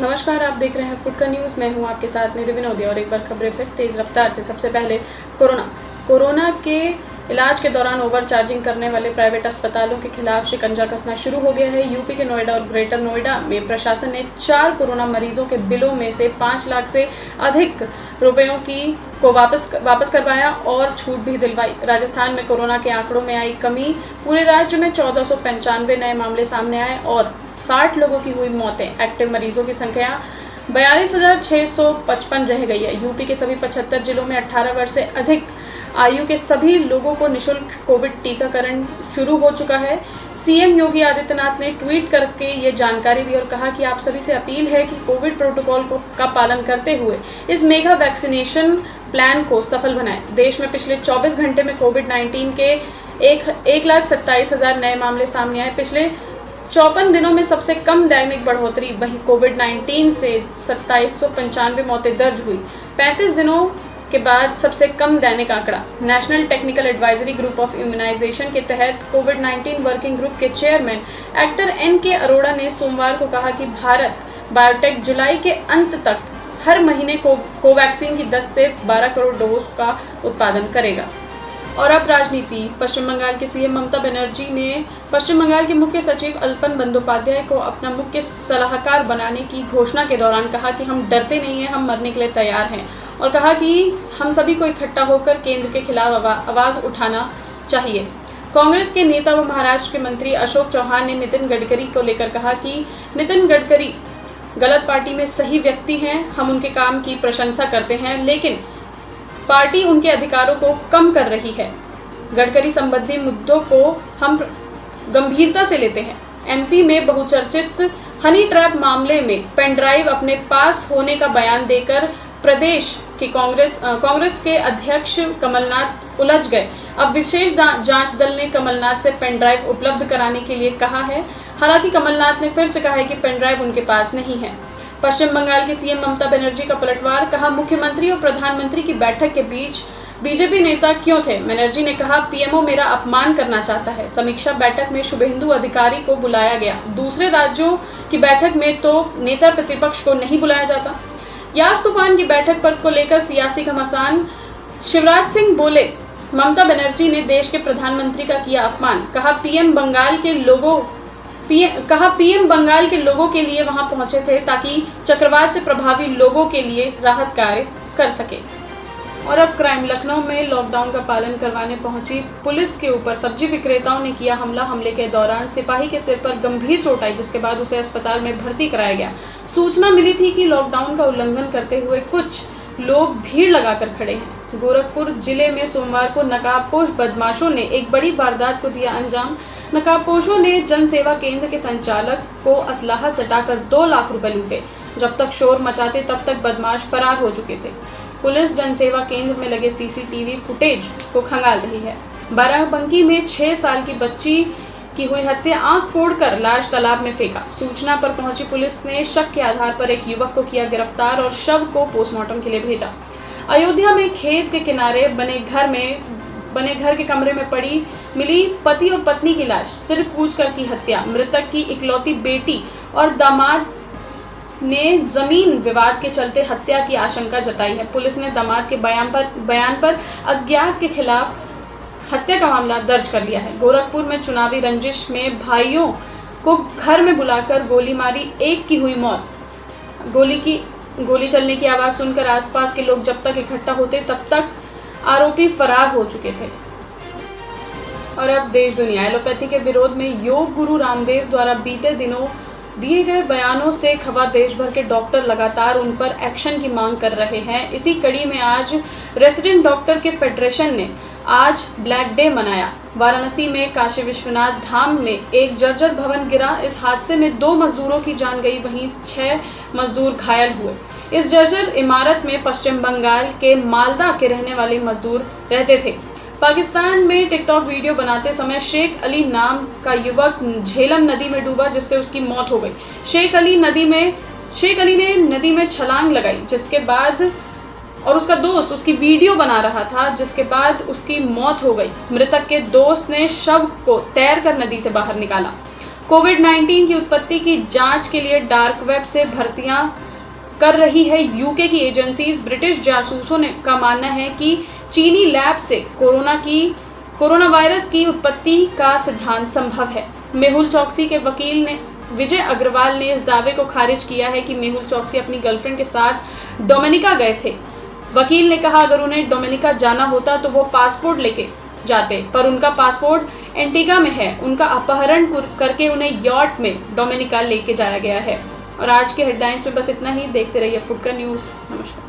नमस्कार, आप देख रहे हैं फुटकर न्यूज़। मैं हूं आपके साथ निधि विनोदी और एक बार खबरें फिर तेज़ रफ्तार से। सबसे पहले कोरोना के इलाज के दौरान ओवर चार्जिंग करने वाले प्राइवेट अस्पतालों के खिलाफ शिकंजा कसना शुरू हो गया है। यूपी के नोएडा और ग्रेटर नोएडा में प्रशासन ने 4 कोरोना मरीजों के बिलों में से 5 लाख से अधिक रुपयों को वापस करवाया और छूट भी दिलवाई। राजस्थान में कोरोना के आंकड़ों में आई कमी। पूरे राज्य में 1495 नए मामले सामने आए और 60 लोगों की हुई मौतें। एक्टिव मरीजों की संख्या 42,655 रह गई है। यूपी के सभी 75 जिलों में 18 वर्ष से अधिक आयु के सभी लोगों को निःशुल्क कोविड टीकाकरण शुरू हो चुका है। सीएम योगी आदित्यनाथ ने ट्वीट करके ये जानकारी दी और कहा कि आप सभी से अपील है कि कोविड प्रोटोकॉल का पालन करते हुए इस मेगा वैक्सीनेशन प्लान को सफल बनाएं। देश में पिछले 24 घंटे में कोविड-19 के 1,27,000 नए मामले सामने आए। पिछले 54 दिनों में सबसे कम दैनिक बढ़ोतरी। वहीं कोविड-19 से 2795 मौतें दर्ज हुई। 35 दिनों के बाद सबसे कम दैनिक आंकड़ा। National technical advisory group of immunisation के तहत कोविड-19 वर्किंग ग्रुप के चेयरमैन एक्टर एन.के. अरोड़ा ने सोमवार को कहा कि भारत बायोटेक जुलाई के अंत तक हर महीने कोवैक्सीन की 10 से 12 करोड़ डोज का उत्पादन करेगा। और अब राजनीति। पश्चिम बंगाल के सीएम ममता बनर्जी ने पश्चिम बंगाल के मुख्य सचिव अल्पन बंदोपाध्याय को अपना मुख्य सलाहकार बनाने की घोषणा के दौरान कहा कि हम डरते नहीं हैं, हम मरने के लिए तैयार हैं, और कहा कि हम सभी को इकट्ठा होकर केंद्र के खिलाफ आवाज़ उठाना चाहिए। कांग्रेस के नेता व महाराष्ट्र के मंत्री अशोक चौहान ने नितिन गडकरी को लेकर कहा कि नितिन गडकरी गलत पार्टी में सही व्यक्ति हैं। हम उनके काम की प्रशंसा करते हैं, लेकिन पार्टी उनके अधिकारों को कम कर रही है। गडकरी संबंधी मुद्दों को हम गंभीरता से लेते हैं। एमपी में बहुचर्चित हनी ट्रैप मामले में पेन ड्राइव अपने पास होने का बयान देकर प्रदेश की कांग्रेस के अध्यक्ष कमलनाथ उलझ गए। अब विशेष जांच दल ने कमलनाथ से पेन ड्राइव उपलब्ध कराने के लिए कहा है। हालांकि कमलनाथ ने फिर से कहा है कि पेन ड्राइव उनके पास नहीं है। पश्चिम बंगाल की सीएम ममता बनर्जी का पलटवार। कहा, मुख्यमंत्री और प्रधानमंत्री की बैठक के बीच बीजेपी नेता क्यों थे? बनर्जी ने कहा, पीएमओ मेरा अपमान करना चाहता है। समीक्षा बैठक में शुभेंदु अधिकारी को बुलाया गया। दूसरे राज्यों की बैठक में तो नेता प्रतिपक्ष को नहीं बुलाया जाता। यास तूफान की बैठक पर को लेकर सियासी घमासान। शिवराज सिंह बोले, ममता बनर्जी ने देश के प्रधानमंत्री का किया अपमान। कहा, पीएम बंगाल के लोगों के लिए वहां पहुंचे थे ताकि चक्रवात से प्रभावी लोगों के लिए राहत कार्य कर सके। और अब क्राइम। लखनऊ में लॉकडाउन का पालन करवाने पहुंची पुलिस के ऊपर सब्जी विक्रेताओं ने किया हमला। हमले के दौरान सिपाही के सिर पर गंभीर चोट आई, जिसके बाद उसे अस्पताल में भर्ती कराया गया। सूचना मिली थी कि लॉकडाउन का उल्लंघन करते हुए कुछ लोग भीड़ लगाकर खड़े हैं। गोरखपुर जिले में सोमवार को नकाबपोश बदमाशों ने एक बड़ी वारदात को दिया अंजाम। नकाबपोशों ने जन सेवा केंद्र के संचालक को असलाहा सटाकर 2 लाख रुपए लूटे। जब तक शोर मचाते तब तक बदमाश फरार हो चुके थे। पुलिस जनसेवा केंद्र में लगे सीसीटीवी फुटेज को खंगाल रही है। बाराबंकी में 6 साल की बच्ची की हुई हत्या। आंख फोड़कर लाश तालाब में फेंका। सूचना पर पहुंची पुलिस ने शक के आधार पर एक युवक को किया गिरफ्तार और शव को पोस्टमार्टम के लिए भेजा। अयोध्या में खेत के किनारे बने घर के कमरे में पड़ी मिली पति और पत्नी की लाश। सिर कूचकर की हत्या। मृतक की इकलौती बेटी और दामाद ने जमीन विवाद के चलते हत्या की आशंका जताई है। पुलिस ने दामाद के बयान पर अज्ञात के खिलाफ हत्या का मामला दर्ज कर लिया है। गोरखपुर में चुनावी रंजिश में भाइयों को घर में बुलाकर गोली मारी। एक की हुई मौत। गोली चलने की आवाज़ सुनकर आसपास के लोग जब तक इकट्ठा होते तब तक आरोपी फरार हो चुके थे। और अब देश दुनिया। एलोपैथी के विरोध में योग गुरु रामदेव द्वारा बीते दिनों दिए गए बयानों से खबर देश भर के डॉक्टर लगातार उन पर एक्शन की मांग कर रहे हैं। इसी कड़ी में आज रेसिडेंट डॉक्टर के फेडरेशन ने आज ब्लैक डे मनाया। वाराणसी में काशी विश्वनाथ धाम में एक जर्जर भवन गिरा। इस हादसे में 2 मजदूरों की जान गई, वहीं 6 मजदूर घायल हुए। इस जर्जर इमारत में पश्चिम बंगाल के मालदा के रहने वाले मजदूर रहते थे। पाकिस्तान में टिकटॉक वीडियो बनाते समय शेख अली नाम का युवक झेलम नदी में डूबा, जिससे उसकी मौत हो गई। शेख अली ने नदी में छलांग लगाई, जिसके बाद और उसका दोस्त उसकी वीडियो बना रहा था, जिसके बाद उसकी मौत हो गई। मृतक के दोस्त ने शव को तैरकर नदी से बाहर निकाला। कोविड-19 की उत्पत्ति की जांच के लिए डार्क वेब से भर्तियां कर रही है यूके की एजेंसीज। ब्रिटिश जासूसों का मानना है कि चीनी लैब से कोरोना वायरस की उत्पत्ति का सिद्धांत संभव है। मेहुल चोकसी के वकील ने विजय अग्रवाल ने इस दावे को खारिज किया है कि मेहुल चोकसी अपनी गर्लफ्रेंड के साथ डोमिनिका गए थे। वकील ने कहा, अगर उन्हें डोमिनिका जाना होता तो वो पासपोर्ट लेके जाते, पर उनका पासपोर्ट एंटीगा में है। उनका अपहरण करके उन्हें यॉट में डोमिनिका लेके जाया गया है। और आज के हेडलाइंस में बस इतना ही। देखते रहिए फुटकर न्यूज़। नमस्कार।